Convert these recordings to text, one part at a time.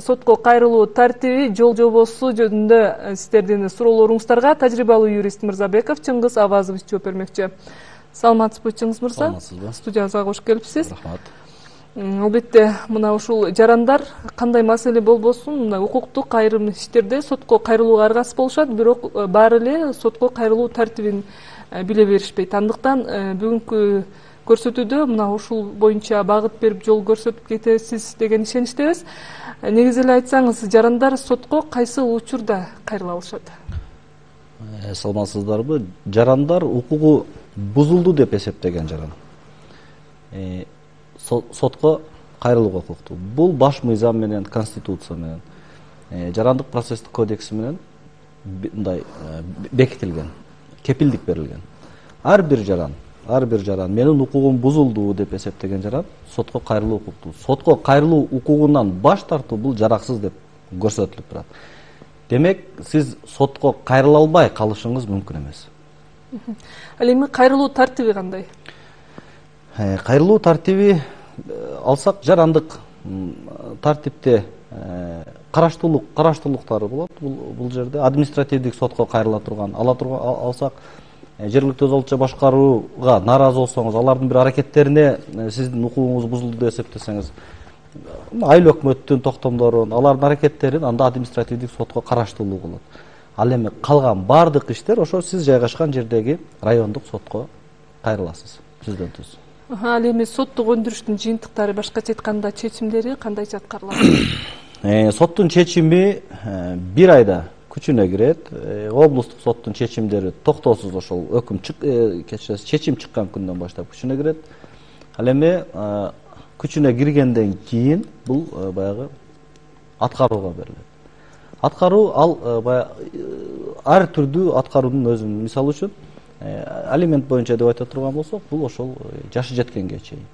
Сотко кайрылуу тартиби, жол жобосу жөнүндө сиздердин суроолоруңуздарга тажрыйбалуу юрист Мырзабеков Чыңгыз Авазович жооп бермекчи. Саламатсызбы Чыңгыз мырза? Саламатсызбы. Студиябызга кош келипсиз. Рахмат. Албетте, мына ушул жарандар кандай маселе болбосун, мына укуктук айрым иштерде сотко кайрылууга аргасыз болушат, бирок баары эле сотко кайрылуу тартибин биле беришпейт. Андыктан бүгүнкү көрсөтүүдө мына ушул боюнча багыт берип жол көрсөтүп кетесиз деген ишеничтебиз. Негизи эле айтсаңыз, жарандар сотко кайсы учурда кайрыла алышат? Саламатсыздарбы? Жарандар укугу бузулду деп эсептеген жаран сотко кайрылууга укуктуу. Бул баш мыйзам менен, конституция менен, жарандык процесстик кодекси менен мындай бекитилген, кепилдик берилген. Ар бир жаран менин укугум бузулду деп эсептеген жаран сотко кайрылуу укуктуу. Сотко кайрылуу укугунан баш тартуу бул жараксыз деп көрсөтүлүп турат. Демек, сиз сотко кайрыла албай калышыңыз мүмкүн эмес. Ал эми кайрылуу тартиби кандай? Кайрылуу тартиби алсак, жарандык тартипте караштуулуктары болот. Бул жерде административдик сотко кайрыла турган, алсак, жергиликтүү өзү башкарууга нааразы болсоңуз, алардын бир аракеттерине сиздин укугуңуз бузулду деп эсептесеңиз, айыл өкмөттүн токтомдорун, алардын аракеттерин анда административдик сотко караштуулугу болот. Ал эми калган бардык иштер ошо сиз жайгашкан жердеги райондук сотко кайрыласыз, түздөн түз. Ал эми соттук өндүрүштүн жыйынтыктары, башкача айтканда чечимдери кандайча аткарылат? Соттун чечими бир айда күчүнө кирет. Облустук соттун чечимдери токтоосуз ошол чечим чыккан күндөн баштап күчүнө кирет. Ал эми күчүнө киргенден кийин бул баягы аткарууга берилет. Аткаруу ар түрдүү аткаруунун өзүнүн, мисалы үчүн алимент боюнча деп айта турган болсок, бул ошол жашы жеткенге чейин.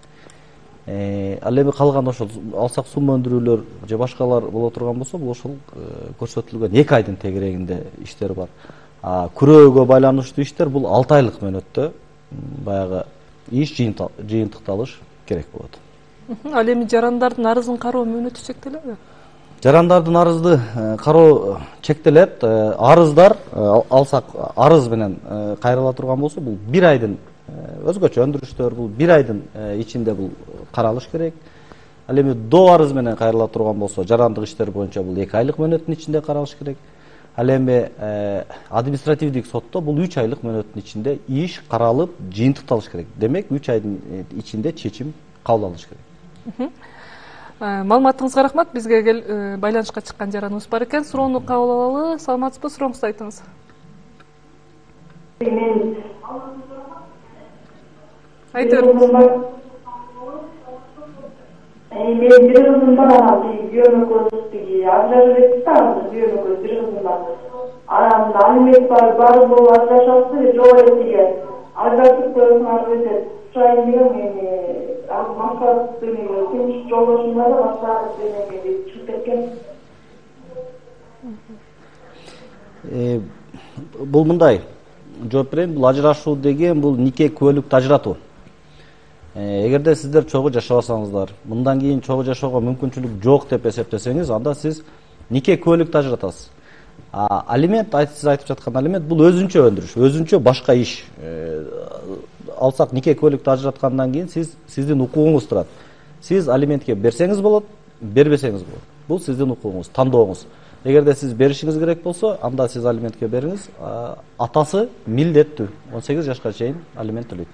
Ал эми калган ошол алсак сумма өндүрүүлөр же башкалар боло турган болсо, бул ошол көрсөтүлгөн 2 айдын тегерегинде иштер бар. Күрөөгө байланыштуу иштер бул 6 айлык мөөнөттө баягы иш жыйынтыкталыш керек болот. Ал эми жарандардын арызын кароо мөөнөтү чектелеби? Жарандардын арызды кароо чектелет. Арыздар алсак, арыз менен кайрыла турган болсо, бул 1 айдын өзгөчө өндүрүштөр, бул 1 айдын ичинде бул каралыш керек. Ал эми до арыз менен кайрыла турган болсо, жарандык иштер боюнча бул 2 айлык мөөнөттүн ичинде каралыш керек. Ал эми административдик сотто бул 3 айлык мөөнөттүн ичинде иш каралып, жыйынтыкталыш керек. Демек, 3 айдын ичинде чечим кабыл алыныш керек. Маалыматыңызга рахмат. Бизге байланышка чыккан жараныбыз бар экен. Суроону кабыл алалы. Саламатсызбы? Сурооңузду айтыңыз. Айтыңыз. Мен bir kızım var ama bir ajrashib ketdi, bir kızım var. Aramda alimet var bol ajrashapti, jo'q etiga ajratib qo'yib marg'ida chiqaydigan meni maqsad deniyor. Kimsh jo'lashimda maqsad deniyor chiqib ketgan. Бул мындай жооп берейин. Бул ажырашуу деген бул нике куөлүктү ажыратуу. Эгерде сиздер чогуу жашабасаңыздар, мындан кийин чогуу жашоого мүмкүнчүлүк жок деп эсептесеңиз, анда сиз нике куөлүктү ажыратасыз. Алимент, сиз айтып жаткан алимент бул өзүнчө өндүрүш, өзүнчө башка иш. Алсак, нике куөлүктү ажыраткандан кийин сиздин укугуңуз турат. Сиз алиментке берсеңиз болот, бербесеңиз болот. Бул сиздин укугуңуз, тандооңуз. Эгерде сиз беришиңиз керек болсо, анда сиз алиментке бериңиз. Атасы милдеттүү 18 жашка чейин алимент төлөйт.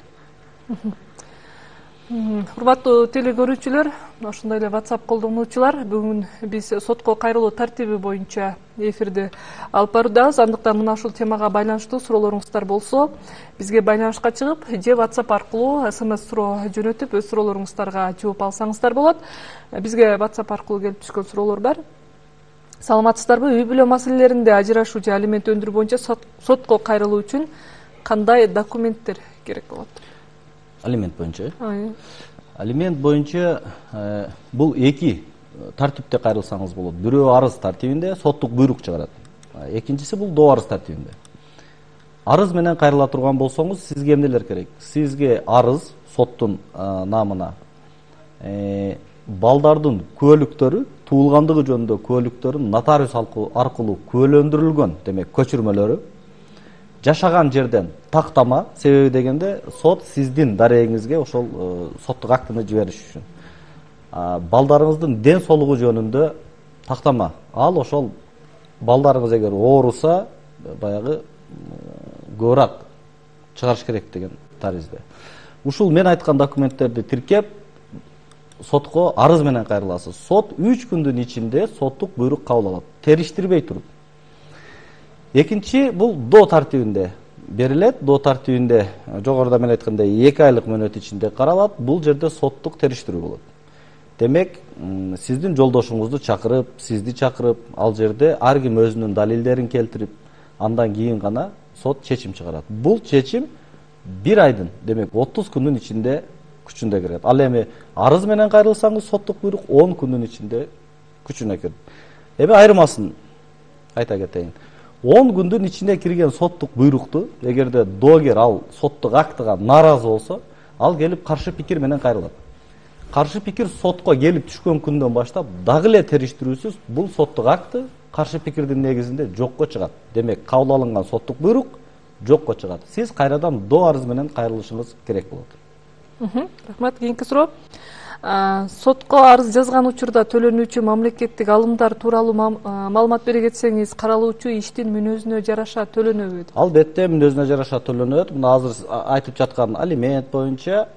Урматтуу телекөрүүчүлөр, ошондой эле WhatsApp колдонуучулар, бүгүн биз сотко кайрылуу тартиби боюнча эфирди алып баруудабыз. Андыктан мына ушул темага байланыштуу суроолоруңуздар болсо, бизге байланышка чыгып, же WhatsApp аркылуу SMS суроо жөнөтүп, өз суроолоруңуздарга жооп алсаңыздар болот. Бизге WhatsApp аркылуу келип түшкөн суроолор бар. Саламатсыздарбы? Үй бүлө маселелеринде ажырашуу же алимент өндүрүү боюнча сотко кайрылуу үчүн кандай документтер керек болот? Алимент боюнча. Алимент боюнча бул 2 тартипте кайрылсаңыз болот. Бирөө арыз тартибинде соттук буйрук чыгарат. Экинчиси бул до арыз тартибинде. Арыз менен кайрыла турган болсоңуз, сизге эмнелер керек? Сизге арыз соттун намына балдардын куөлүктөрү туулгандыгы жөнүндө куөлүктөрүн нотариус аркылуу күбөлөндүрүлгөн демек көчүрмөлөрү жашаган жерден тактама, себеби дегенде сот сиздин дарегиңизге ошол соттук актыны жибериш үчүн балдарыңыздын ден соолугу жөнүндө тактама, ал ошол балдарыңыз эгер ооруса баягы көбүрөөк чыгарыш керек деген таризде. Ушул мен айткан документтерди тиркеп сотко арыз менен кайрыласыз. Сот 3 күндүн ичинде соттук буйрук кабыл алат, териштирбей туруп. Экинчи бул до тартибинде берилет. До тартибинде жогоруда мен айткандай 2 айлык мөөнөт ичинде каралат. Бул жерде соттук териштирүү болот. Демек, сиздин жолдошуңузду чакырып, сизди чакырып, ал жерде ар ким өзүнүн далилдерин келтирип, андан кийин гана сот чечим чыгарат. Бул чечим 1 айдын, демек 30 күндүн ичинде күчүнө кирет. Ал эми арыз менен кайрылсаңыз соттук буйрук 10 күндүн ичинде күчүнө кирет. Эми айырмасын айта кетейин. 10 күндүн ичинде кирген соттук буйрукту эгерде доогер ал соттук актыга нааразы болсо, ал келип каршы пикир менен кайрылат. Каршы пикир сотко келип түшкөн күндөн баштап дагы эле териштирүүсүз бул соттук акты каршы пикирдин негизинде жокко чыгат. Демек, кабыл алынган соттук буйрук жокко чыгат. Сиз кайрадан до арыз менен кайрылышыңыз керек болот. Рахмат. Кийинки суроо. Сотко арыз жазган учурда төлөнүүчү мамлекеттик алымдар тууралуу маалымат бере кетсеңиз, каралуучу иштин мүнөзүнө жараша төлөнөбү? Албетте, мүнөзүнө жараша төлөнөт. Мына азыр айтып жаткан алимент боюнча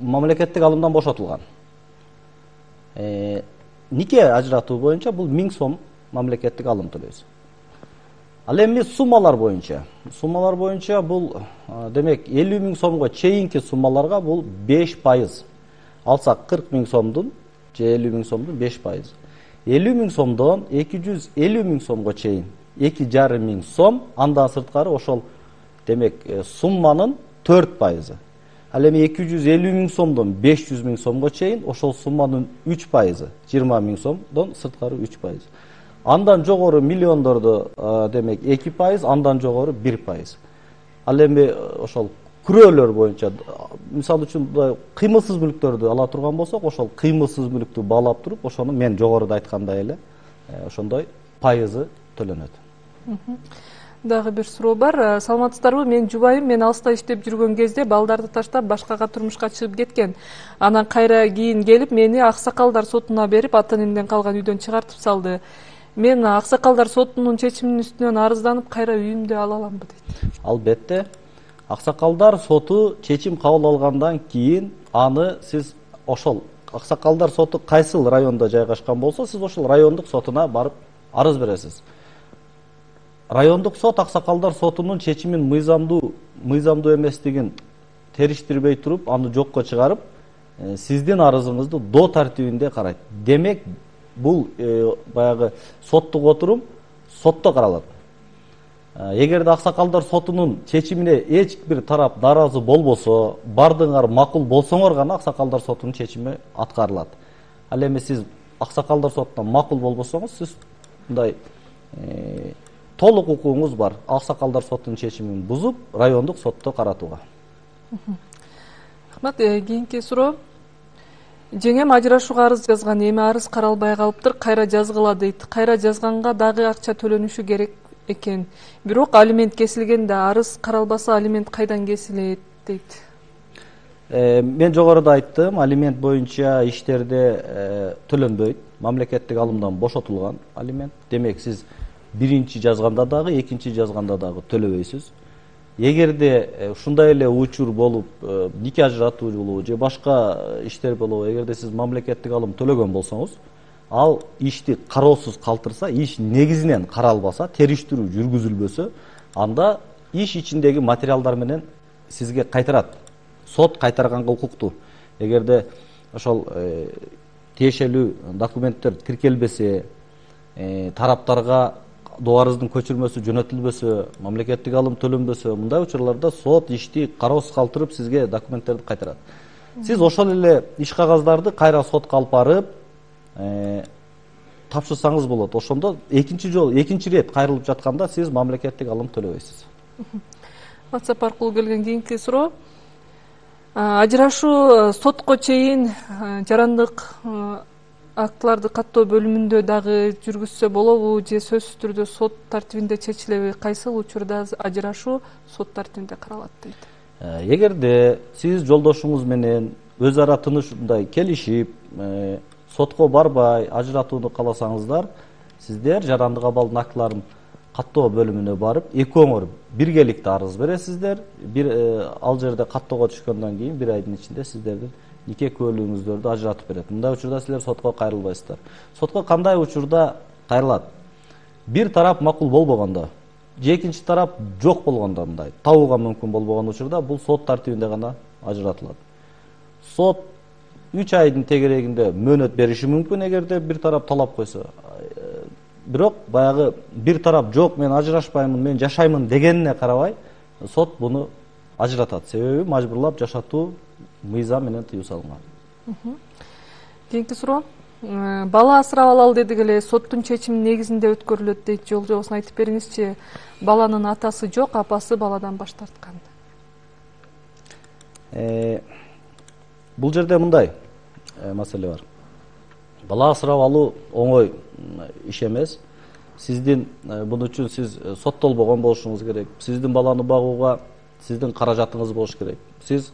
мамлекеттик алымдан бошотулган. Нике ажыратуу боюнча бул 1000 сом мамлекеттик алым төлөйсүз. Ал эми суммалар боюнча бул демек 50 000 сомго чейинки суммаларга бул 5%. Алсак 40 000 сомдун же 50 000 сомдун 5%. 50 000 сомдон 250 000 сомго чейин 2,5 миң сом, андан сырткары ошол демек сумманын 4%. Ал эми 250 000 сомдон 500 000 сомго чейин ошол сумманын 3%, 20 000 сомдон сырткары 3%. Андан жогору миллиондорду демек 2%, андан жогору 1%. Ал эми ошол күрөөлөр боюнча мисалы үчүн кыймылсыз мүлктөрдү ала турган болсок, ошол кыймылсыз мүлктү баалап туруп, ошону мен жогоруда айткандай эле ошондой пайызы төлөнөт. Дагы бир суроо бар. Саламатсыздарбы? Мен жубайым, мен алыста иштеп жүргөн кезде балдарды таштап башкага турмушка чыгып кеткен. Анан кайра кийин келип мени аксакалдар сотуна берип, ата-энемден калган үйдөн чыгартып салды. Мен аксакалдар сотунун чечиминин үстүнөн арызданып, кайра үйүмдү ала аламбы дейт. Албетте. Аксакалдар соту чечим кабыл алгандан кийин аны сиз ошол аксакалдар соту кайсыл райондо жайгашкан болсо, сиз ошол райондук сотуна барып арыз бересиз. Райондук сот аксакалдар сотунун чечимин мыйзамдуу эместигин териштирбей туруп, аны жокко чыгарып, сиздин арызыңызды до тартибинде карайт. Демек, бул баягы соттук отурум сотто каралат. Эгерде аксакалдар сотунун чечимине эч бир тарап нааразы болбосо, бардыңар макул болсоңор гана аксакалдар сотунун чечими аткарылат. Ал эми сиз аксакалдар сотунан макул болбосоңуз, сиз мындай толук укугуңуз бар. Аксакалдар сотунун чечимин бузуп, райондук сотто каратууга. Рахмат. Кийинки суроо. Жеңем ажырашууга арыз жазган, эми арыз каралбай калыптыр, кайра жазгыла дейт. Кайра жазганга дагы акча төлөнүшү керек экен. Бирок алимент кесилгенде арыз каралбаса алимент кайдан кесилет дейт. Мен жогоруда айттым, алимент боюнча иштерде төлөнбөйт. Мамлекеттик алымдан бошотулган алимент. Демек, сиз биринчи жазганда дагы, экинчи жазганда дагы төлөбөйсүз. Эгерде ушундай эле учур болуп, нике ажыратуу болобу же башка иштер болобу, эгерде сиз мамлекеттик алым төлөгөн болсоңуз, ал ишти кароосуз калтырса, иш негизинен каралбаса, териштирүү жүргүзүлбөсө, анда иш ичиндеги материалдар менен сизге кайтарат. Сот кайтарганга укуктуу. Эгерде ошол тиешелүү документтер тиркелбесе, тараптарга до арыздын көчүрмөсү жөнөтүлбөсө, мамлекеттик алым төлөнбөсө, мындай учурларда сот ишти кароосуз калтырып сизге документтерди кайтарат. Сиз ошол эле иш кагаздарды кайра сотко алып барып тапшырсаңыз болот. Ошондо экинчи рет кайрылып жатканда сиз мамлекеттик алым төлөбөйсүз. WhatsApp аркылуу келген кийинки суроо. Ажырашуу сотко чейин жарандык актыларды каттоо бөлүмүндө дагы жүргүзсө болобу же сөзсүз түрдө сот тартибинде чечилеби? Кайсыл учурда ажырашуу сот тартибинде каралат дейт? Эгерде сиз жолдошуңуз менен өз ара тынышындай келишип, сотко барбай ажыратууну кааласаңыздар, сиздер жарандык абалдын актыларын каттоо бөлүмүнө барып, экөөңөр биргеликте арыз бересиздер. Ал жерде каттоого түшкөндөн кийин 1 айдын ичинде сиздердин нике куөлүгүңүздөрдү ажыратып берет. Мындай учурда силер сотко кайрылбайсыздар. Сотко кандай учурда кайрылат? Бир тарап макул болбогондо, же экинчи тарап жок болгондо, мындай табууга мүмкүн болбогон учурда бул сот тартибинде гана ажыратылат. Сот 3 айдын тегерегинде мөөнөт бериши мүмкүн эгерде бир тарап талап койсо. Бирок баягы бир тарап жок, мен ажырашпаймын, мен жашаймын дегенине карабай, сот буну ажыратат. Себеби мажбурлап жашатуу мыйзам менен тыюу салынган. Кийинки суроо. Бала асырап алалы дедик эле, соттун чечими негизинде өткөрүлөт дейт. Жолжобосун айтып бериңизчи. Баланын атасы жок, апасы баладан баш тарткан. Бул жерде мындай маселе бар. Бала асырап алуу оңой иш эмес. Сиздин бунун үчүн сиз соттолбогон болушуңуз керек. Сиздин баланы багууга сиздин каражатыңыз болуш керек. Сиз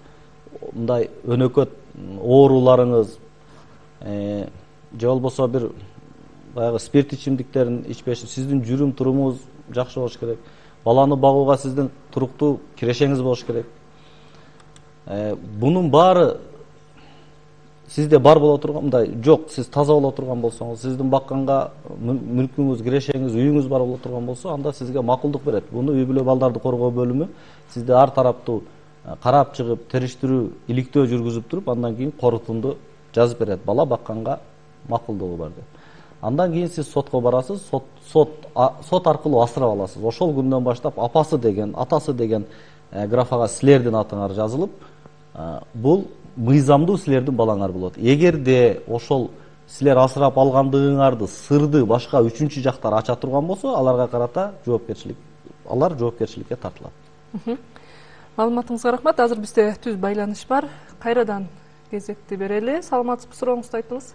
мындай өнөкөт ооруларыңыз же болбосо бир баягы спирт ичимдиктерин ичпеши, сиздин жүрүм турумуңуз жакшы болуш керек. Баланы багууга сиздин туруктуу кирешеңиз болуш керек. Бунун баары сизде бар боло турган, мындай жок, сиз таза боло турган болсоңуз, сиздин бакканга мүлкүңүз, кирешеңиз, үйүңүз бар боло турган болсо, анда сизге макулдук берет. Буну үй бүлө балдарды коргоо бөлүмү сизде ар тараптуу карап чыгып, териштирүү, иликтөө жүргүзүп туруп, андан кийин корутунду жазып берет. Бала бакканга макулдугу бар деп. Андан кийин сиз сотко барасыз, сот аркылуу асырап аласыз. Ошол күндөн баштап апасы деген, атасы деген графага силердин атыңар жазылып, бул мыйзамдуу силердин балаңар болот. Эгерде ошол силер асырап алгандыгыңарды сырды башка үчүнчү жактар ача турган болсо, аларга карата жоопкерчиликке тартылат. Маалыматыңызга рахмат. Азыр бизде түз байланыш бар. Кайрадан кезекти берели. Саламатсызбы, сурооңузду айтыңыз.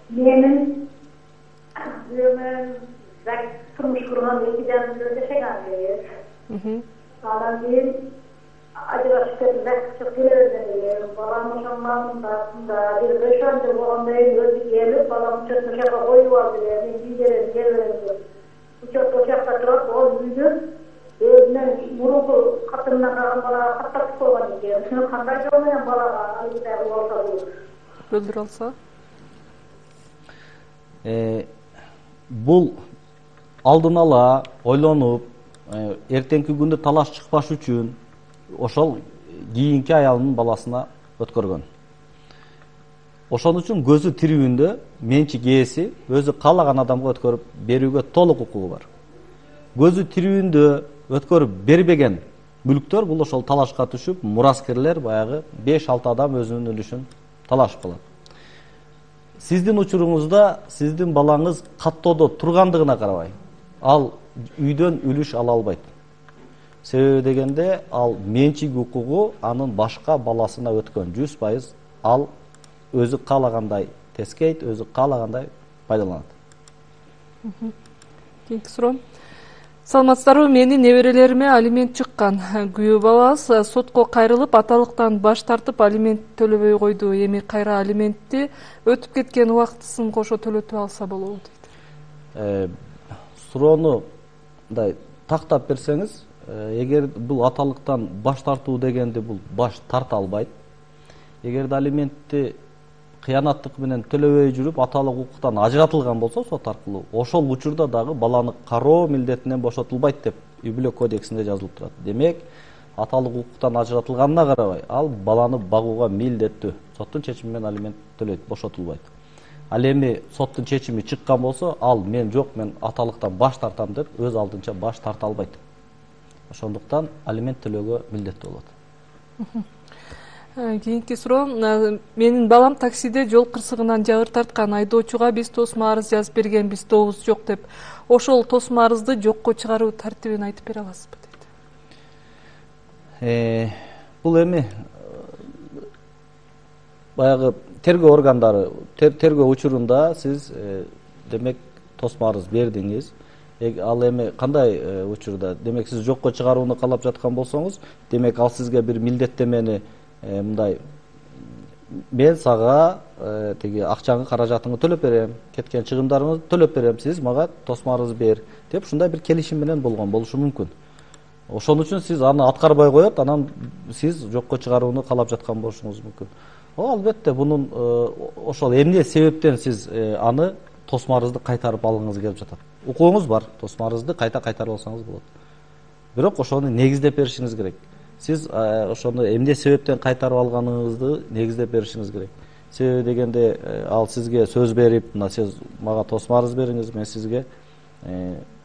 Менин турмуш курган 2 жанымда жашаган элес. Анан кийин ажырашып кетип, чыгып келебеден балам ошондо бир 5 жыл болгондон кийин өзү келип, балам учетун жака коюп алды эле. Мен бийдерем, келбедем. Учет ошакта турат, ол үйдүн өзүнүн мурунку катынан калган балага каттатып койгон экен. Кандай жол менен балага андай кылып алса болот? Бөлдүрө алса? Бул алдын ала ойлонуп, эртеңки күндө талаш чыкпаш үчүн ошол кийинки аялынын баласына өткөргөн. Ошон үчүн көзү тирүүндө менчик ээси өзү каалаган адамга өткөрүп берүүгө толук укугу бар. Көзү тирүүндө өткөрүп бербеген мүлктөр бул ошол талашка түшүп, мураскерлер баягы 5-6 адам өзүнүн үлүшүн талашып калат. Сиздин учуруңузда сиздин балаңыз каттоодо тургандыгына карабай, ал үйдөн үлүш ала албайт. Себеби дегенде ал менчик укугу анын башка баласына өткөн 100%, ал өзү каалагандай тескейт, өзү каалагандай пайдаланат. Кийинки суроо. Саламатсыздарбы, менин неберелериме алимент чыккан. Күйөө балабыз сотко кайрылып, аталыктан баш тартып, алимент төлөбөй койду. Эми кайра алиментти өтүп кеткен убактысын кошо төлөтүп алса болобу дейт. Суроону мындай тактап берсеңиз, эгер бул аталыктан баш тартуу дегенди бул баш тарта албайт. Эгерде алиментти кыянаттык менен төлөбөй жүрүп, аталык укуктан ажыратылган болсо сот аркылуу, ошол учурда дагы баланы кароо милдетинен бошотулбайт деп үй бүлө кодексинде жазылып турат. Демек, аталык укуктан ажыратылганына карабай, ал баланы багууга милдеттүү. Соттун чечими менен алимент төлөйт, бошотулбайт. Ал эми соттун чечими чыккан болсо, ал мен жок, мен аталыктан баш тартам деп өз алдынча баш тарта албайт. Ошондуктан алимент төлөөгө милдеттүү болот. Кийинки суроо. Менин балам таксиде жол кырсыгынан жабыр тарткан. Айдоочуга биз тосмо арыз жазып бергенбиз, тобубуз жок деп. Ошол тосмо арызды жокко чыгаруу тартибин айтып бере аласызбы дейт. Бул эми баягы тергөө органдары тергөө учурунда сиз демек тосмо арыз бердиңиз. Ал эми кандай учурда? Демек сиз жокко чыгарууну каалап жаткан болсоңуз, демек ал сизге бир милдеттемени мындай мен сага тиги акчаңы каражатыңды төлөп берем, кеткен чыгымдарыңды төлөп берем, сиз мага тосмо арыз бер деп ушундай бир келишим менен болгон болушу мүмкүн. Ошон үчүн сиз аны аткарбай коет, анан сиз жокко чыгарууну каалап жаткан болушуңуз мүмкүн. Албетте бунун ошол эмне себептен сиз аны тосмо арызды кайтарып алгыңыз келип жатат. Укугуңуз бар, тосмо арызды кайта кайтарып алсаңыз болот. Бирок ошону негиздеп беришиңиз керек. Сиз ошону эмне себептен кайтарып алганыңызды негиздеп беришиңиз керек. Себеби дегенде ал сизге сөз берип, мына сиз мага тосмо арыз бериңиз, мен сизге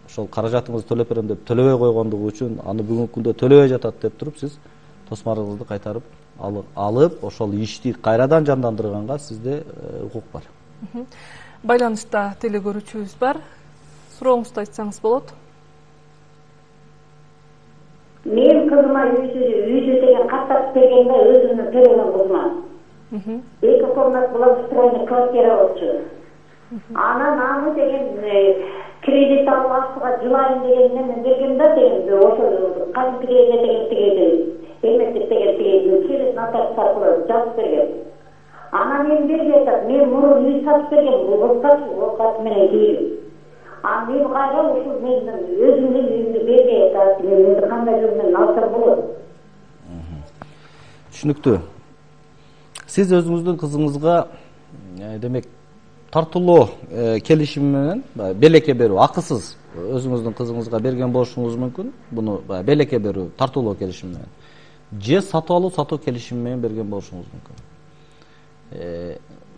ошол каражатыңызды төлөп берем деп төлөбөй койгондугу үчүн, аны бүгүнкү күндө төлөбөй жатат деп туруп, сиз тосмо арызды кайтарып алып, ошол ишти кайрадан жандандырганга сизде укук бар. Байланышта теле көрүүчүбүз бар. Сурооңузду айтсаңыз болот. Мен кызыма үйдө деген каттап бергенде өзүмдүн төлөгөн кызыма. 2 комнат благоустроенный квартира болчу. Анан аны деген кредит алып астыга жылайын дегенмен берген да деген ошол кайсы кредит эмектеп деген через нотариус аркылуу жазып берген. Анан мен бербей атат, мен мурун үй сатып берген, бул кат менен кийин. А мен кайра ушул мен өзүмдүн үйүмдү бербей атат, мен кандай жол менен алсам болот? Түшүнүктүү. Сиз өзүңүздүн кызыңызга демек тартылуу келишим менен белекке берүү, акысыз өзүңүздүн кызыңызга берген болушуңуз мүмкүн. Буну белекке берүү, тартылуу келишим менен. Же сатып алуу, сатуу келишими менен берген болушуңуз мүмкүн.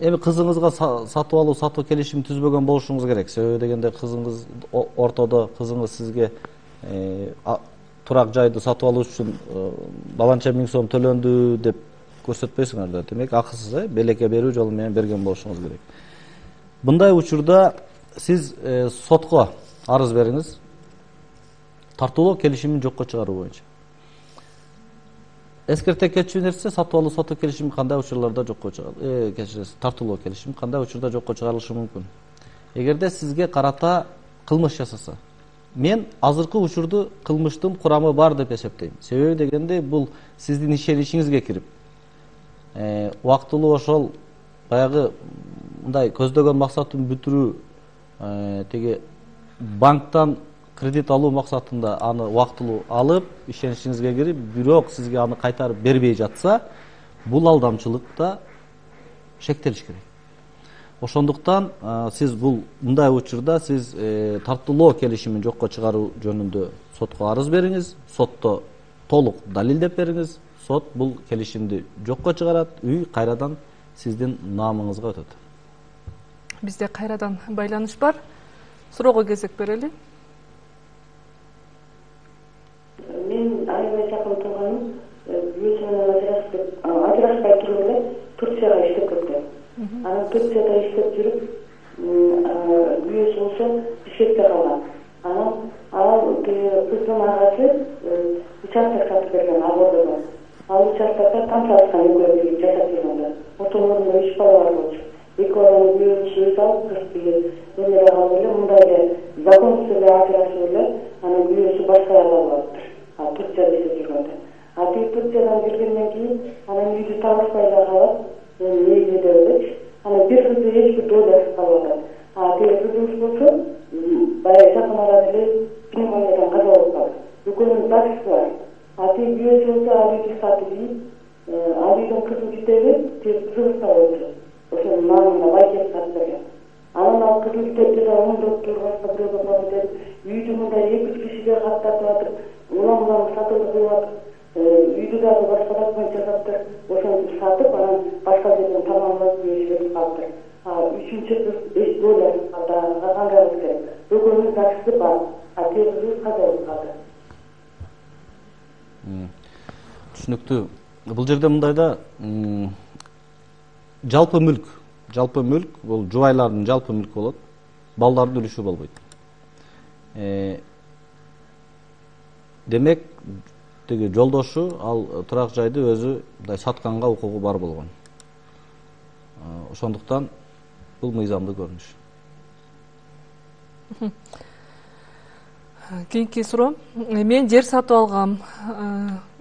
Эми кызыңызга сатып алуу, сатуу келишим түзбөгөн болушуңуз керек. Себеби дегенде кызыңыз ортодо, кызыңыз сизге турак жайды сатып алуу үчүн баланча миң сом төлөндү деп көрсөтпөйсүңөр да. Демек акысыз белекке берүү жолу менен берген болушуңуз керек. Мындай учурда сиз сотко арыз бериңиз. Тартылуу келишимин жокко чыгаруу боюнча. Эскерте кетчү нерсе сатып алуу, сатуу келишими кандай учурларда жокко чыгарылат? Кечиресиз, тартылуу келишим кандай учурда жокко чыгарылышы мүмкүн? Эгерде сизге карата кылмыш жасаса, мен азыркы учурду кылмыштын курамы бар деп эсептейм. Себеби дегенде бул сиздин ишеничиңизге кирип, убактылуу ошол баягы мындай көздөгөн максатын бүтүрүү, теги банктан кредит алуу максатында аны убактылуу алып, ишеничиңизге кирип, бирок сизге аны кайтарып бербей жатса, бул алдамчылыкта шектелиш керек. Ошондуктан сиз бул мындай учурда сиз тартылуу келишимин жокко чыгаруу жөнүндө сотко арыз бериңиз, сотто толук далилдеп бериңиз. Сот бул келишимди жокко чыгарат, үй кайрадан сиздин наамыңызга өтөт. Бизде кайрадан байланыш бар. Суроого кезек берели. Мен аябай жакын турганым, ажырашпай туруп эле Турцияга иштеп кеткен. Анан Турцияда иштеп жүрүп, күйөөсү болсо Бишкекте калган. Анан ал кыздын агасы участок сатып берген Агордодон. Ал участокта таң салышкан экөөбү жашап жүргөндө. Отолорунда 3 бала бар болчу. Эки баланын күйөөсү сөз алып, кыз эмне калган эле мындай эле законсуз эле ажырашып эле, анан күйөөсү башка аял алып алыптыр. Турцияда иштеп жүргөндө. Турциядан келгенден кийин анан үйдү табышпай эле калып, негизи деп элечи. Анан бир кызды эч бир долясы калып атат. Кызыбыз болсо, баягы жакын арада эле пневмониядан каза болуп калды. Экөөнүн дачысы бар. Күйөөсү болсо ал үйдү сатып ийип, ал үйдөн кызын китеби, кызыбыз да болчу. Ошонун наамына байкеп сатып берген. Анан ал кызын китепти да оңдоп туруп, башка бирөөгө барып деп, үйдү мындай 2-3 кишиге каттатып атып, улам сатылды кылып атып, үйдү дагы башкалар менен жасаптыр. Ошентип сатып, анан башка жерден тамамлап кетип калыптыр. Үчүнчү кыз доля кандай кылыш керек? Экөөнүн дачысы бар, кызыбыз каза болуп калды. Түшүнүктүү. Бул жерде мындай да жалпы мүлк бул жубайлардын жалпы мүлкү болот. Балдардын үлүшү болбойт. Демек, теги жолдошу ал турак жайды өзү сатканга укугу бар болгон. ошондуктан бул мыйзамдуу көрүнүш. Кийинки суроо. Мен жер сатып алгам.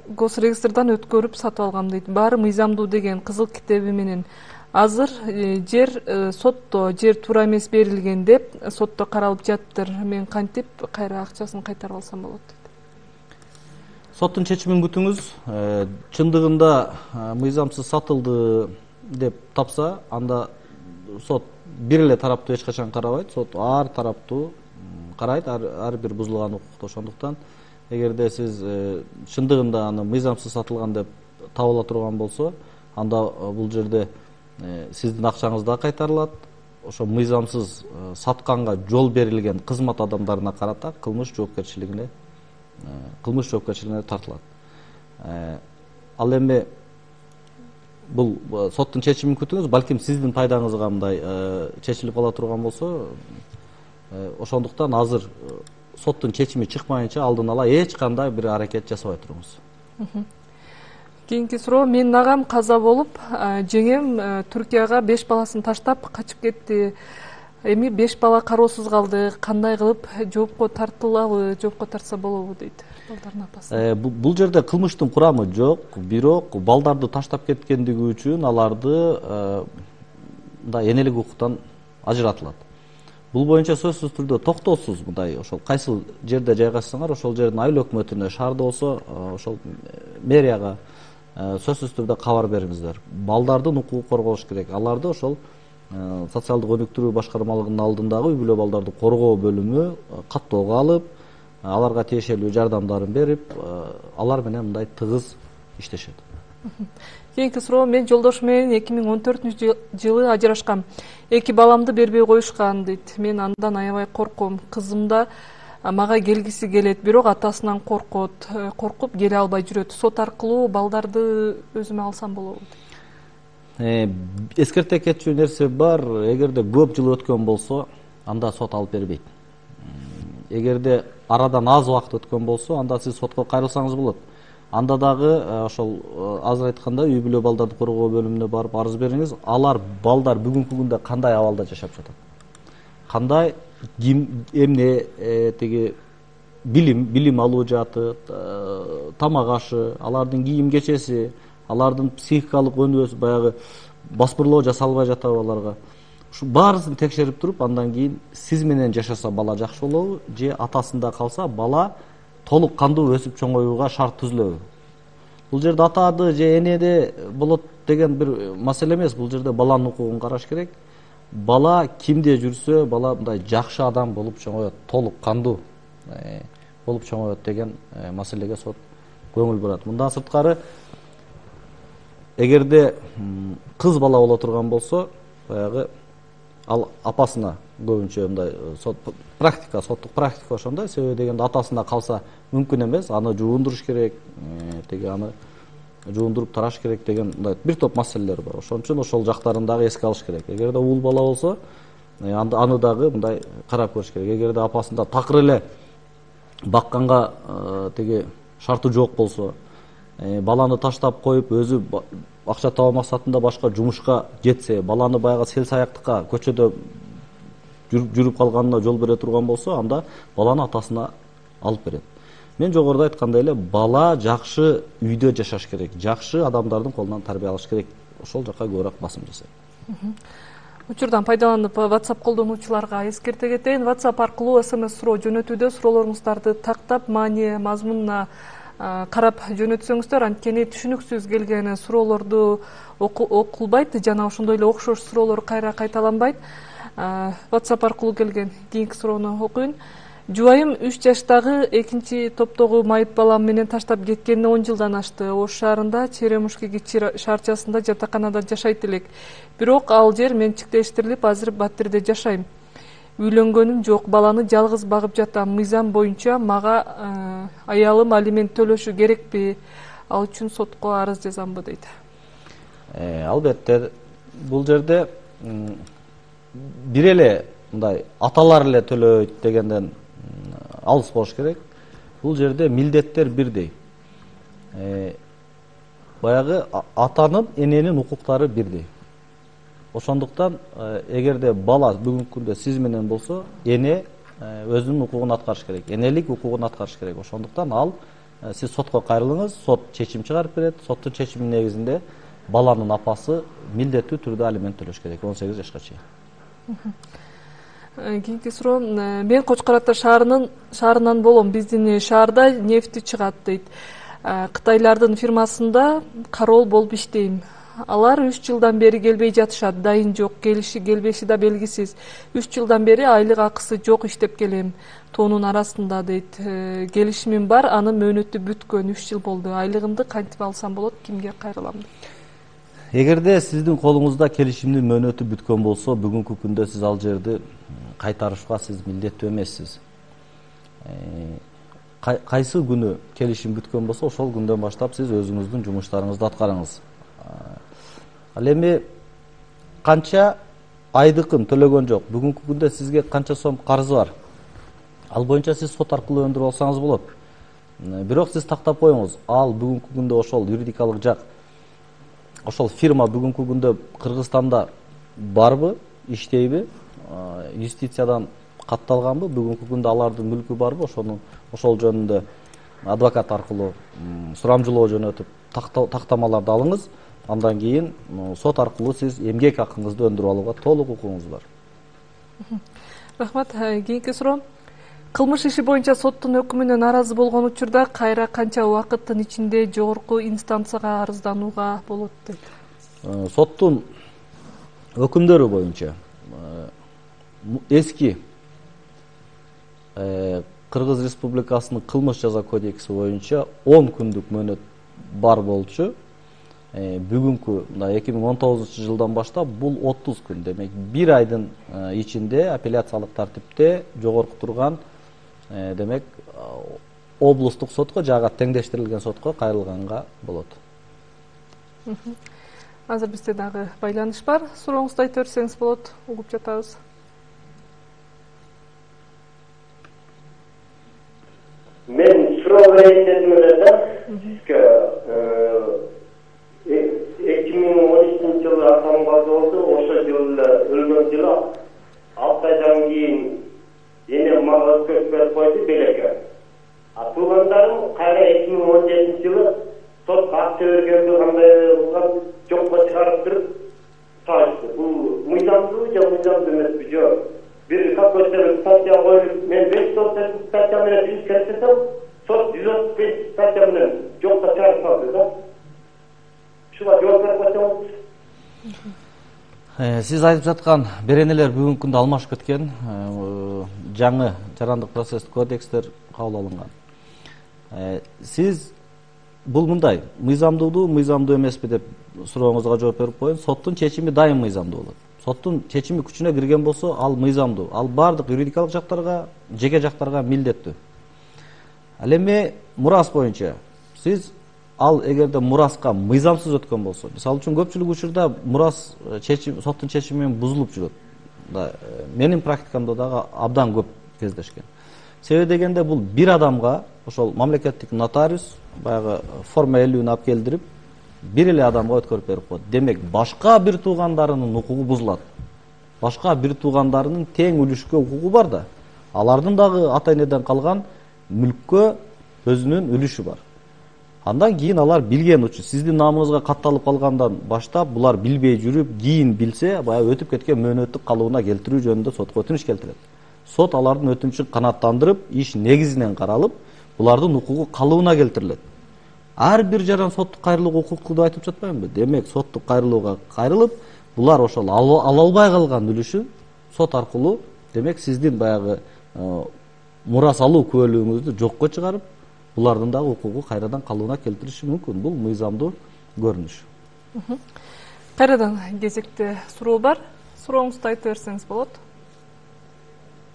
Госрегистрдан өткөрүп сатып алгам дейт. Баары мыйзамдуу деген кызыл китеби менен. Азыр жер сотто жер туура эмес берилген деп сотто каралып жатыр. Мен кантип кайра акчасын кайтарып алсам болот дейт. Соттун чечимин күтүңүз. Чындыгында мыйзамсыз сатылды деп тапса, анда сот бир эле тараптуу эч качан карабайт. Сот ар тараптуу карайт, ар бир бузулган укукта. Ошондуктан эгерде сиз чындыгында аны мыйзамсыз сатылган деп табыла турган болсо, анда бул жерде сиздин акчаңыз да кайтарылат. Ошо мыйзамсыз сатканга жол берилген кызмат адамдарына карата кылмыш жоопкерчилигине тартылат. Ал эми бул соттун чечимин күтүңүз, балким сиздин пайдаңызга мындай чечилип кала турган болсо, ошондуктан азыр соттун чечими чыкмайынча алдын ала эч кандай бир аракет жасабай туруңуз. Кийинки суроо. Менин агам каза болуп, жеңем Түркияга 5 баласын таштап качып кетти. Эми 5 бала кароосуз калды. Кандай кылып жоопко тартылабы, жоопко тартса болобу дейт балдардын апасы. Бул жерде кылмыштын курамы жок, бирок балдарды таштап кеткендиги үчүн аларды мындай энелик укуктан ажыратылат. Бул боюнча сөзсүз түрдө токтоосуз мындай ошол кайсыл жерде жайгашсаңар, ошол жердин айыл өкмөтүнө, шаарда болсо ошол мэрияга сөзсүз түрдө кабар бериңиздер. Балдардын укугу корголуш керек. Аларды ошол социалдык өнүктүрүү башкармалыгынын алдындагы үй бүлө балдарды коргоо бөлүмү каттоого алып, аларга тиешелүү жардамдарын берип, алар менен мындай тыгыз иштешет. Кийинки суроо. Мен жолдошум менен 2014-жылы ажырашкам. 2 баламды бербей коюшкан дейт. Мен андан аябай корком. Кызым да мага келгиси келет, бирок атасынан коркуп келе албай жүрөт. Сот аркылуу балдарды өзүмө алсам болобу? Эскерте кетчү нерсе бар. Эгерде көп жыл өткөн болсо, анда сот алып бербейт. Эгерде арадан аз убакыт өткөн болсо, анда сиз сотко кайрылсаңыз болот. Анда дагы ошол азыр айтканда үй бүлө балдарды коргоо бөлүмүнө барып арыз бериңиз. Алар балдар бүгүнкү күндө кандай абалда жашап жатат? Кандай, ким, эмне тиги билим алуу жааты, тамак ашы, алардын кийим кечеси, алардын психикалык өнүгүүсү, баягы басбырлоо жасалбай жатабы аларга. Ушу баарысын текшерип туруп, андан кийин сиз менен жашаса бала жакшы болобу, же атасында калса бала толук кандуу өсүп чоңоюуга шарт түзүлөбү? Бул жерде атады же энеде болот деген бир маселе эмес. Бул жерде баланын укугун караш керек. Бала кимде жүрсө, бала мындай жакшы адам болуп чоңоет, толук кандуу болуп чоңоет деген маселеге сот көңүл бурат. Мындан сырткары, эгерде кыз бала боло турган болсо, баягы ал апасына көбүнчө мындай соттук практика ошондой. Себеби дегенде атасына калса мүмкүн эмес, аны жуундуруш керек, аны жуундуруп тараш керек деген мындай бир топ маселелер бар. Ошон үчүн ошол жактарын дагы эске алыш керек. Эгерде уул бала болсо, аны дагы мындай карап көрүш керек. Эгерде апасында такыр эле бакканга тиги шарты жок болсо, баланы таштап коюп өзү акча табуу максатында башка жумушка жетсе, баланы баягы сел саяктыкка көчөдө жүрүп калганына жол бере турган болсо, анда баланы атасына алып берет. Мен жогоруда айткандай эле, бала жакшы үйдө жашаш керек, жакшы адамдардын колунан тарбия алыш керек. Ошол жака көбүрөөк басым жасайт. Учурдан пайдаланып WhatsApp колдонуучуларга эскерте кетейин. WhatsApp аркылуу SMS суроо жөнөтүүдө суроолоруңуздарды тактап, маани, мазмунуна карап жөнөтсөңүздөр, анткени түшүнүксүз келген суроолорду окулбайт жана ошондой эле окшош суроолор кайра кайталанбайт. WhatsApp аркылуу келген кийинки суроону окуйн. Жубайым 3 жаштагы экинчи топтогу майып балам менен таштап кеткенине 10 жылдан ашты. Ош шаарында Черемушки шаарчасында жатаканада жашайт элек. Бирок ал жер менчиктештирилип, азыр Батирде жашайм. Үйлөнгөнүм жок, баланы жалгыз багып жатам. Мыйзам боюнча мага аялым алимент төлөшү керекпи? Ал үчүн сотко арыз жазамбы дейт. Албетте, бул жерде бир эле мындай аталар эле төлөйт дегенден алыс болуш керек. Бул жерде милдеттер бирдей. Баягы атанын, эненин укуктары бирдей. Ошондуктан эгерде бала бүгүнкү күндө сиз менен болсо, эне өзүнүн укугун аткарыш керек, энелик укугун аткарыш керек. Ошондуктан ал сиз сотко кайрылыңыз, сот чечим чыгарып берет. Соттун чечиминин негизинде баланын апасы милдеттүү түрдө алимент төлөш керек 18 жашка чейин. Кийинки суроо, мен Кочкор Ата шаарынан болом. Биздин шаарда нефти чыгат дейт. Кытайлардын фирмасында кароол болуп иштейм. Алар 3 жылдан бери келбей жатышат, дайын жок, келбеши да белгисиз. 3 жылдан бери айлык акысы жок иштеп келем. Тоонун арасында дейт. Келишимим бар, анын мөөнөтү бүткөн, 3 жыл болду. Айлыгымды кантип алсам болот, кимге кайрылам дейт. Эгерде сиздин колуңузда келишимдин мөөнөтү бүткөн болсо, бүгүнкү күндө сиз ал жерди кайтарышка сиз милдеттүү эмессиз. Кайсы күнү келишим бүткөн болсо, ошол күндөн баштап сиз өзүңүздүн жумуштарыңызды аткарыңыз. Ал эми канча айдыкын төлөгөн жок, бүгүнкү күндө сизге канча сом карызы бар, ал боюнча сиз сот аркылуу өндүрүп алсаңыз болот. Бирок сиз тактап коюңуз, ал бүгүнкү күндө ошол юридикалык жак, ошол фирма бүгүнкү күндө Кыргызстанда барбы, иштейби, юстициядан катталганбы, бүгүнкү күндө алардын мүлкү барбы, ошол жөнүндө адвокат аркылуу сурамжылоо жөнөтүп тактамаларды алыңыз. Андан кийин сот аркылуу сиз эмгек акыңызды өндүрүп алууга толук укугуңуз бар. Рахмат. Кийинки суроо. Кылмыш иши боюнча соттун өкүмүнө нааразы болгон учурда кайра канча убакыттын ичинде жогорку инстанцияга арызданууга болот дейт. Соттун өкүмдөрү боюнча эски Кыргыз Республикасынын кылмыш жаза кодекси боюнча 10 күндүк мөөнөт бар болчу. Бүгүнкү 2019 жылдан баштап бул 30 күн, демек 1 айдын ичинде апелляциялык тартипте жогорку турган демек облустук сотко жага теңдештирилген сотко кайрылганга болот. Азыр бизде дагы байланыш бар. Сурооңузду айта берсеңиз болот, угуп жатабыз. Мен суроо берейин дедим эле. 2013 жылы атам каза болду, ошол жылы өлгөн жылы 6 айдан кийин эне мага өткөрүп берип койду белекке. Туугандарым кайра 2017 жылы сот акча бергенди кандай кылган жокко чыгарып туруп таашты. Бул мыйзамдуу же мыйзамдуу эмеспи? Жок. Bir какой-то статья коюлуп, мен 530 статья менен жүз келсем, сот 135 статья менен жокко чыгарып салды да. Шуга жооп берип койсоңуз. Сиз айтып жаткан беренелер бүгүнкү күндө алмашып кеткен. Жаңы жарандык процесстик кодекстер кабыл алынган. Сиз бул мындай, мыйзамдуу, мыйзамдуу эмеспи деп сурооңузга жооп берип коеюн. Соттун чечими дайым мыйзамдуу болот. Соттун чечими күчүнө кирген болсо, ал мыйзамдуу. Ал бардык юридикалык жактарга, жеке жактарга милдеттүү. Ал эми мурас боюнча сиз ал эгерде мураска мыйзамсыз өткөн болсо, мисалы үчүн көпчүлүк учурда мурас соттун чечими менен бузулуп жүрөт. Менин практикамда дагы абдан көп кездешкен. Себеби дегенде бул бир адамга ошол мамлекеттик нотариус баягы форма 50-үн алып келдирип, бир эле адамга өткөрүп берип коет. Демек, башка бир туугандарынын укугу бузулат. Башка бир туугандарынын тең үлүшкө укугу бар да. Алардын дагы ата-энеден калган мүлккө өзүнүн үлүшү бар. Андан кийин алар билген үчүн сиздин намыңызга катталып калгандан баштап булар билбей жүрүп, кийин билсе, баягы өтүп кеткен мөөнөттүк калыбына келтирүү жөнүндө сотко өтүнүч келтирет. Сот алардын өтүнүчүн канааттандырып, иш негизинен каралып, булардын укугу калыбына келтирилет. Ар бир жаран соттук кайрылууга укуктуу деп айтып жатпаймынбы? Демек, соттук кайрылууга кайрылып, булар ошол ала албай калган үлүшүн сот аркылуу, демек, сиздин баягы мурас алуу күбөлүгүңүздү жокко чыгарып, булардын дагы укугу кайрадан калыбына келтириши мүмкүн. Бул мыйзамдуу көрүнүш. Кайрадан кезекте суроо бар. Сурооңузду айта берсеңиз болот.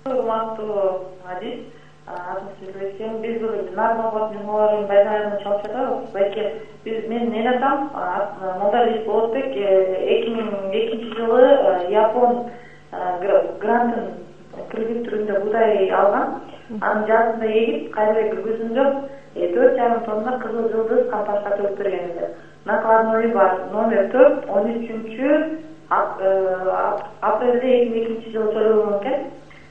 Урматтуу Адис, Атмосферден biz bugün narkotik numaraların bayrağını çalışıyoruz. Belki ben ne yapsam, Moldavya Boltek 2002 yılı Japon grantın kredit türünde buğday algan. Анын жасында егип, кайра киргизүндө 4,5 тонна кызыл жылдыз кампашка төлөп бергенде. Накладной бар номер 4, 13 Апрелде 2002 төлөгөн экен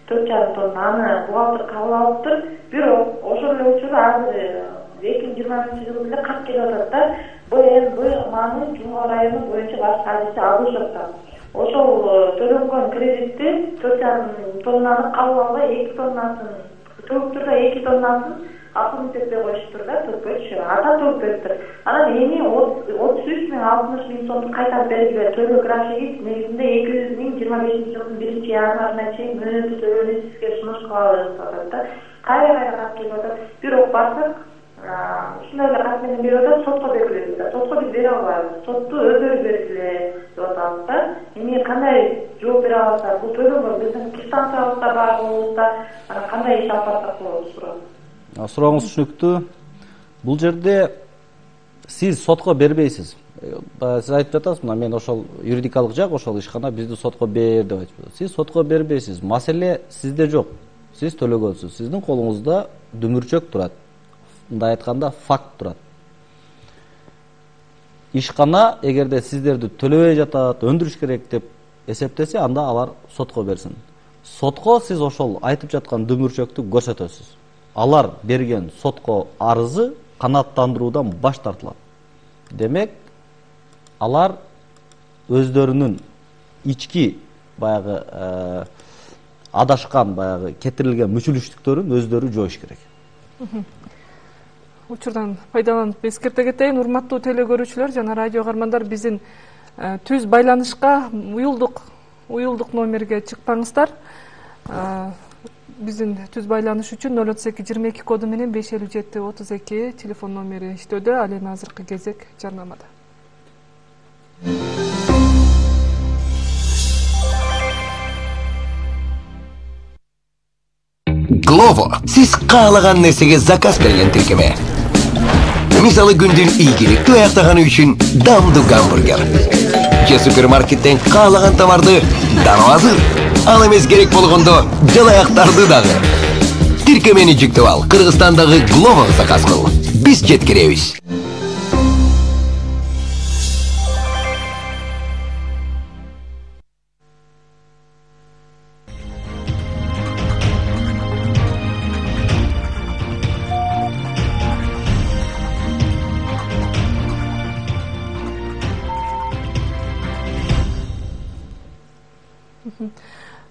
4,5 тонна аны бухгалтер кабыл алыптыр. Бирок ошол эле учурда азыр 2020 жылы 40 келип атат да. Бул мааны Жумгар району боюнча башка адисте алышып атат. Ошол төлөнгөн кредитти 4,5 тоннаны кабыл албай 2 тоннасын төлөп турда 2 тоннасын акылын теппей коюшуптур да, төлөпкө түшүрөт. Ата төлөп бериптир. Анан эми 33,000-60,000 сомду кайтарып бергиле төлөө графиги негизинде 2025-жылдын 1-январына чейин мөөнөтү төлөөнү сизге сунуш кылабыз деп атат да. Кайра кап келип атат. Бирок бардык ушундай эле кат менен берип атат, сотко бергиле да. Сотко биз бере албайбыз. Сотту өздөрү бергиле деп атат да. Эми кандай жооп бере аласыздар? Бул төлөнгөн биздин квитанциябызда бар болобузда, анан кандай иш алып барсак болот суроо. Сурооңуз түшүнүктүү. Бул жерде сиз сотко бербейсиз. Сиз айтып жатасыз, мына мен ошол юридикалык жак, ошол ишкана бизди сотко бер деп айтып жатат. Сиз сотко бербейсиз. Маселе сизде жок. Сиз төлөгөнсүз. Сиздин колуңузда дүмүрчөк турат. Мындай айтканда факт турат. Ишкана эгерде сиздерди төлөбөй жатат, өндүрүш керек деп эсептесе, анда алар сотко берсин. Сотко сиз ошол айтып жаткан дүмүрчөктү көрсөтөсүз. Алар берген сотко арызы канааттандыруудан баш тартылат. Демек, алар өздөрүнүн ички баягы адашкан баягы кетирилген мүчүлүштүктөрүн өздөрү жоюш керек. Учурдан пайдаланып эскерте кетейин, урматтуу теле көрүүчүлөр жана радио каармандар, биздин түз байланышка уюлдук номерге чыкпаңыздар. Биздин түз байланыш үчүн 03222 коду менен 55732 телефон номери иштөөдө. Ал эми азыркы кезек жарнамада. Glovo, siz kaaлаган нерсеге заказ берген тиркеме. Мисалы күндүн ийгиликтүү аяктаганы үчүн дамдуу гамбургер. Же супермаркеттен каалаган товарды дароо азыр. Ал эмес керек болгондо жалаяктарды дагы. Тиркемени жүктөп ал, Кыргызстандагы Glovo заказ кыл. Биз жеткиребиз.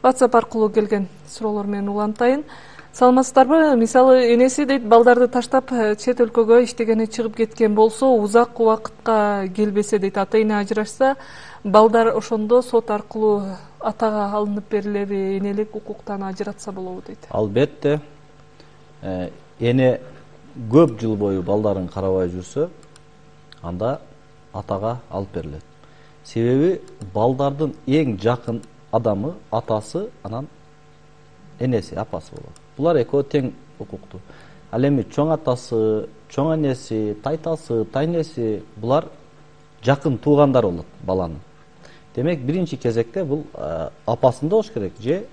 WhatsApp аркылуу келген суроолор менен улантайын. Саламатсыздарбы? Мисалы, энеси дейт, балдарды таштап чет өлкөгө иштегени чыгып кеткен болсо, узак убакытка келбесе дейт, ата эне ажырашса, балдар ошондо сот аркылуу атага алынып берилеби, энелик укуктан ажыратса болобу дейт. Албетте, эне көп жыл бою балдарын карабай жүрсө, анда атага алып берилет. Себеби балдардын эң жакын адамы атасы, анан энеси, апасы болот. Булар экөө тең укуктуу. Ал эми чоң атасы, чоң энеси, тайтасы, тайнеси, булар жакын туугандар болот баланын. Демек, биринчи кезекте бул апасында болуш керек же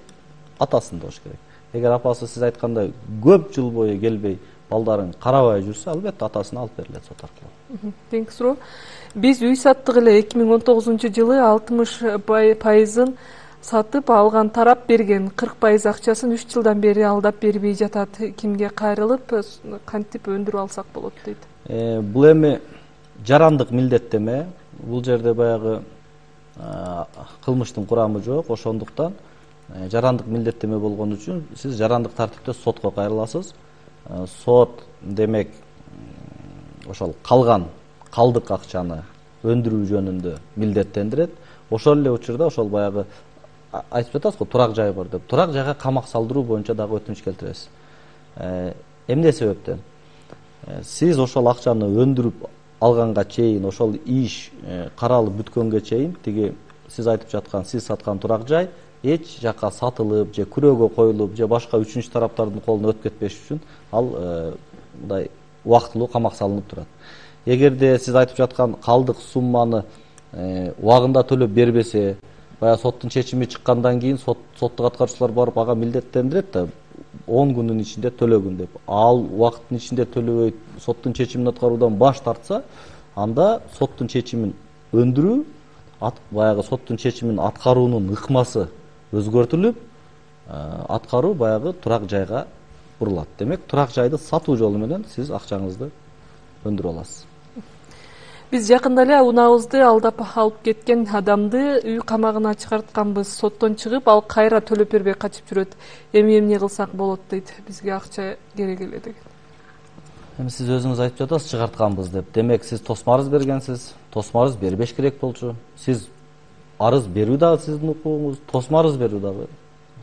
атасында болуш керек. Эгер апасы сиз айткандай көп жыл бою келбей балдарын карабай жүрсө, албетте атасына алып берилет сот аркылуу. Кийинки суроо. Биз үй саттык эле 2019-жылы 60% сатып алган тарап берген, 40% акчасын 3 жылдан бери алдап бербей жатат. Кимге кайрылып, кантип өндүрүп алсак болот дейт. Бул эми жарандык милдеттеме. Бул жерде баягы кылмыштын курамы жок, ошондуктан жарандык милдеттеме болгон үчүн сиз жарандык тартипте сотко кайрыласыз. Сот демек ошол калган калдык акчаны өндүрүү жөнүндө милдеттендирет. Ошол эле учурда ошол баягы айтып жатасыз го, турак жай бар деп. Турак жайга камак салдыруу боюнча дагы өтүнүч келтиресиз. Эмне себептен? Сиз ошол акчаны өндүрүп алганга чейин, ошол иш каралып бүткөнгө чейин, тиги сиз айтып жаткан, сиз саткан турак жай эч жака сатылып же күрөөгө коюлуп же башка үчүнчү тараптардын колуна өтүп кетпеш үчүн ал мындай убактылуу камак салынып турат. Эгерде сиз айтып жаткан калдык сумманы убагында төлөп бербесе, баягы соттун чечими чыккандан кийин соттук аткаруучулар барып ага милдеттендирет да 10 күнүн ичинде төлөгүн деп. Ал убакыттын ичинде төлөбөй соттун чечимин аткаруудан баш тартса, анда соттун чечимин өндүрүү, баягы соттун чечимин аткаруунун ыкмасы өзгөртүлүп, аткаруу баягы турак жайга бурулат. Демек, турак жайды сатуу жолу менен сиз акчаңызды өндүрө аласыз. Биз жакында эле унаабызды алдап алып кеткен адамды үй камагына чыгартканбыз. Соттон чыгып, ал кайра төлөп бербей качып жүрөт. Эми эмне кылсак болот дейт. Бизге акча керек эле деген. Эми сиз өзүңүз айтып жатасыз, чыгартканбыз деп. Демек, сиз тосмарыз бергенсиз. Тосмарыз бербеш керек болчу. Сиз арыз берүү дагы сиздин укугуңуз, тосмарыз берүү дагы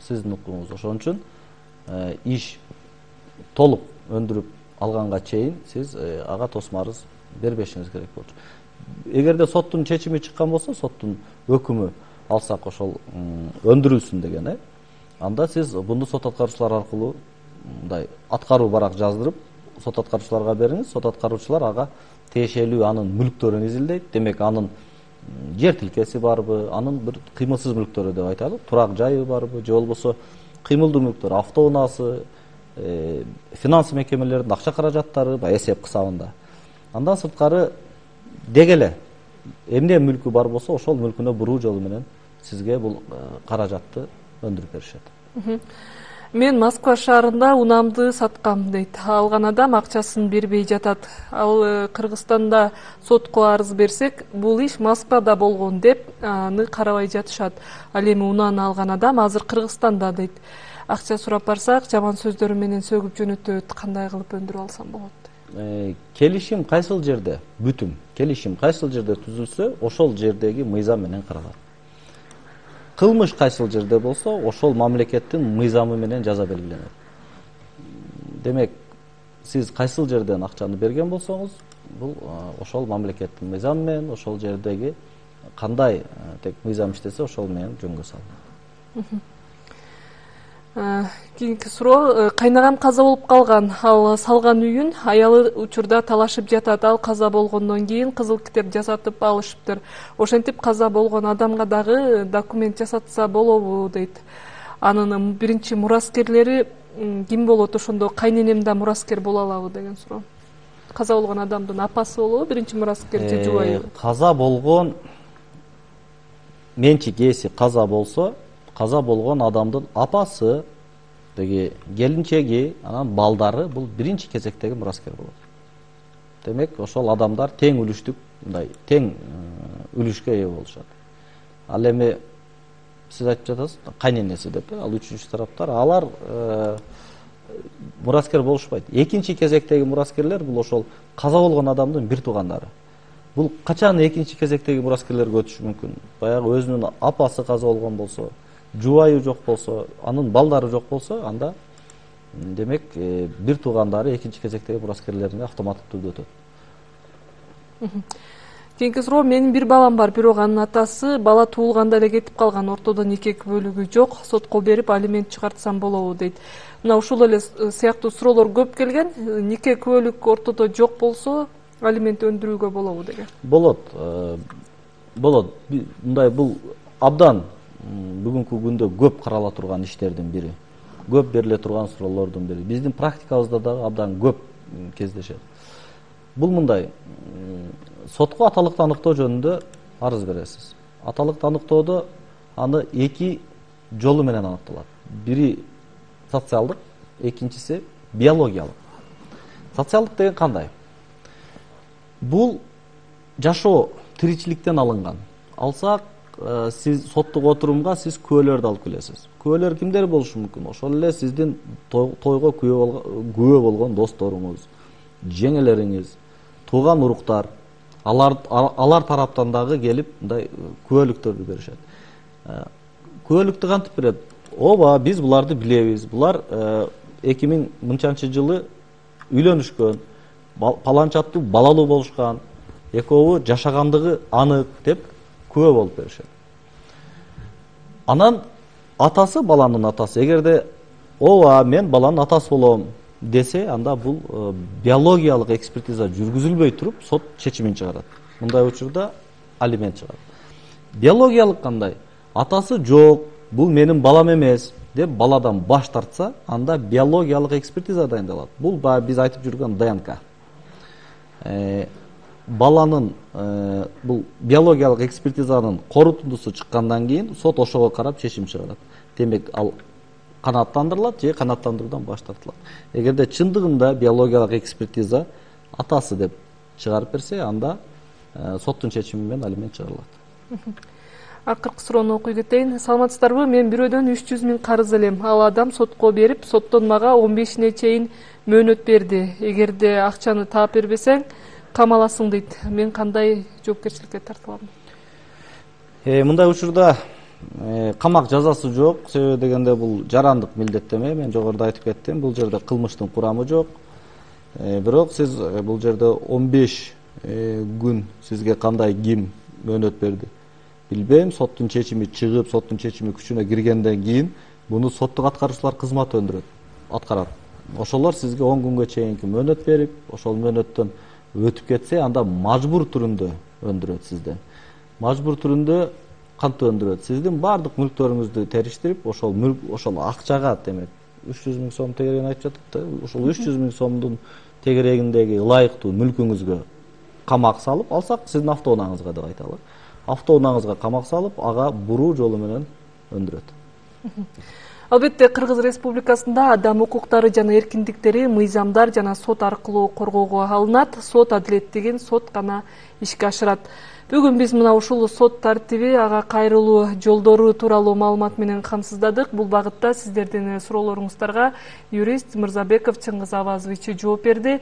сиздин укугуңуз. Ошон үчүн иш толук өндүрүп алганга чейин сиз ага тосмарыз бербешиңиз керек болчу. Эгерде соттун чечими чыккан болсо, соттун өкүмү алсак ошол өндүрүлсүн деген, анда сиз буну сот аткаруучулар аркылуу мындай аткаруу барак жаздырып, сот аткаруучуларга бериңиз. Сот аткаруучулар ага тиешелүү анын мүлктөрүн изилдейт. Демек, анын жер тилкеси барбы, анын бир кыймылсыз мүлктөрү деп айталы, турак жайы барбы, же болбосо кыймылдуу мүлктөр, автоунаасы, финансы мекемелердин акча каражаттары, эсеп кысабында. Андан сырткары дегеле эмне мүлкү бар болсо, ошол мүлкүнө буруу жолу менен сизге бул каражатты өндүрүп беришет. Мен Москва шаарында унаамды саткам дейт. Алган адам акчасын бербей жатат. Ал Кыргызстанда сотко арыз берсек, бул иш Москвада болгон деп аны карабай жатышат. Ал эми унааны алган адам азыр Кыргызстанда дейт. Акча сурап барсак, жаман сөздөрү менен сөгүп жөнөтөт. Кандай кылып өндүрүп алсам болот? Келишим кайсыл жерде, бүтүм келишим кайсыл жерде түзүлсө, ошол жердеги мыйзам менен каралат. Кылмыш кайсыл жерде болсо, ошол мамлекеттин мыйзамы менен жаза белгиленет. Демек, сиз кайсыл жерден акчаны берген болсоңуз, бул ошол мамлекеттин мыйзамы менен, ошол жердеги кандай тек мыйзам иштесе, ошол менен жөнгө салынат. Кийинки суроо, кайнагам каза болуп калган. Ал салган үйүн аялы учурда талашып жатат. Ал каза болгондон кийин кызыл китеп жасатып алышыптыр. Ошентип каза болгон адамга дагы документ жасатса болобу дейт. Анын биринчи мураскерлери ким болот? Ошондо кайненем да мураскер боло алабы деген суроо. Каза болгон адамдын апасы болобу, биринчи мураскер же жубайы? Каза болгон менчик ээси каза болсо, каза болгон адамдын апасы, деги келинчеги, анан балдары бул биринчи кезектеги мураскер болот. Демек, ошол адамдар тең үлүштүк, мындай тең үлүшкө ээ болушат. Ал эми сиз айтып жатасыз, кайненеси деп, ал үчүнчү тараптар, алар мураскер болушпайт. Экинчи кезектеги мураскерлер бул ошол каза болгон адамдын бир туугандары. Бул качан экинчи кезектеги мураскерлерге өтүшү мүмкүн? Баягы өзүнүн апасы каза болгон болсо, жубайы жок болсо, анын балдары жок болсо, анда демек бир туугандары экинчи кезектеги мураскерлерине автоматтуу түрдө өтөт. Кийинки суроо, менин бир балам бар, бирок анын атасы бала туулганда эле кетип калган. Ортодо нике күбөлүгү жок. Сотко берип алимент чыгартсам болобу дейт. Мына ушул эле сыяктуу суроолор көп келген. Нике күбөлүк ортодо жок болсо, алимент өндүрүүгө болобу деген. Болот. Болот. Мындай бул абдан бүгүнкү күндө көп карала турган иштердин бири. Көп бериле турган суроолордун бири. Биздин практикабызда дагы абдан көп кездешет. Бул мындай, сотко аталыкты аныктоо жөнүндө арыз бересиз. Аталыкты аныктоодо аны эки жолу менен аныкталат. Бири социалдык, экинчиси биологиялык. Социалдык деген кандай? Бул жашоо тиричиликтен алынган. Алсак, сиз соттук отурумга сиз күбөлөрдү алып келесиз. Күбөлөр кимдер болушу мүмкүн? Ошол эле сиздин тойго күбө болгон досторуңуз, жеңелериңиз, тууган уруктар, алар тараптан дагы келип мындай күбөлүктөрдү беришет. Күбөлүктү кантип берет? Ооба, биз буларды билебиз. Булар 2000 жылы үйлөнүшкөн, паланчаттуу балалуу болушкан, экөө жашагандыгы анык деп күбө болуп беришет. Анан атасы, баланын атасы, эгерде ооба мен баланын атасы болом десе, анда бул биологиялык экспертиза жүргүзүлбөй туруп сот чечимин чыгарат. Мындай учурда алимент чыгарат. Биологиялык кандай? Атасы жок, бул менин балам эмес деп баладан баш тартса, анда биологиялык экспертиза дайындалат. Бул биз айтып жүргөн ДНК. баланын бул биологиялык экспертизанын корутундусу чыккандан кийин сот ошого карап чечим чыгарат. Демек ал канааттандырылат же канааттандыруудан баш тартылат. Эгерде чындыгында биологиялык экспертиза атасы деп чыгарып берсе, анда соттун чечими менен алимент чыгарылат. Акыркы суроону окуй кетейин. Саламатсыздарбы? Мен бирөөдөн 300 000 карыз элем. Ал адам сотко берип, соттон мага 15-ине чейин мөөнөт берди. Эгерде акчаны таап бербесең, камаласың дейт. Мен кандай жоопкерчиликке тартылам? Мындай учурда камак жазасы жок. Себеби дегенде бул жарандык милдеттеме. Мен жогоруда айтып кеттим. Бул жерде кылмыштын курамы жок. Бирок сиз бул жерде 15 күн сизге кандай ким мөөнөт берди билбейм. Соттун чечими чыгып, соттун чечими күчүнө киргенден кийин буну соттук аткаруучулар кызматы аткарат. Ошолор сизге 10 күнгө чейинки мөөнөт берип, ошол мөөнөттөн өтүп кетсе, анда мажбур түрүндө өндүрөт сизден. Мажбур түрүндө кантип өндүрөт? Сиздин баардык мүлктөрүңүздү териштирип, ошол мүлк, ошол акчага, демек 300 000 сом тегерегин айтып жатат да. Ошол 300 000 сомдун тегерегиндеги ылайыктуу мүлкүңүзгө камак салып алсак, сиздин автоунааңызга деп айталы. Автоунааңызга камак салып, ага буруу жолу менен өндүрөт. Албетте, Кыргыз Республикасында адам укуктары жана эркиндиктери мыйзамдар жана сот аркылуу коргоого алынат. Сот адилеттигин сот гана ишке ашырат. Бүгүн биз мына ушул сот тартиби, ага кайрылуу жолдору тууралуу маалымат менен камсыздадык. Бул багытта сиздердин суроолоруңуздарга юрист Мырзабеков Чыңгыз Авазович жооп берди.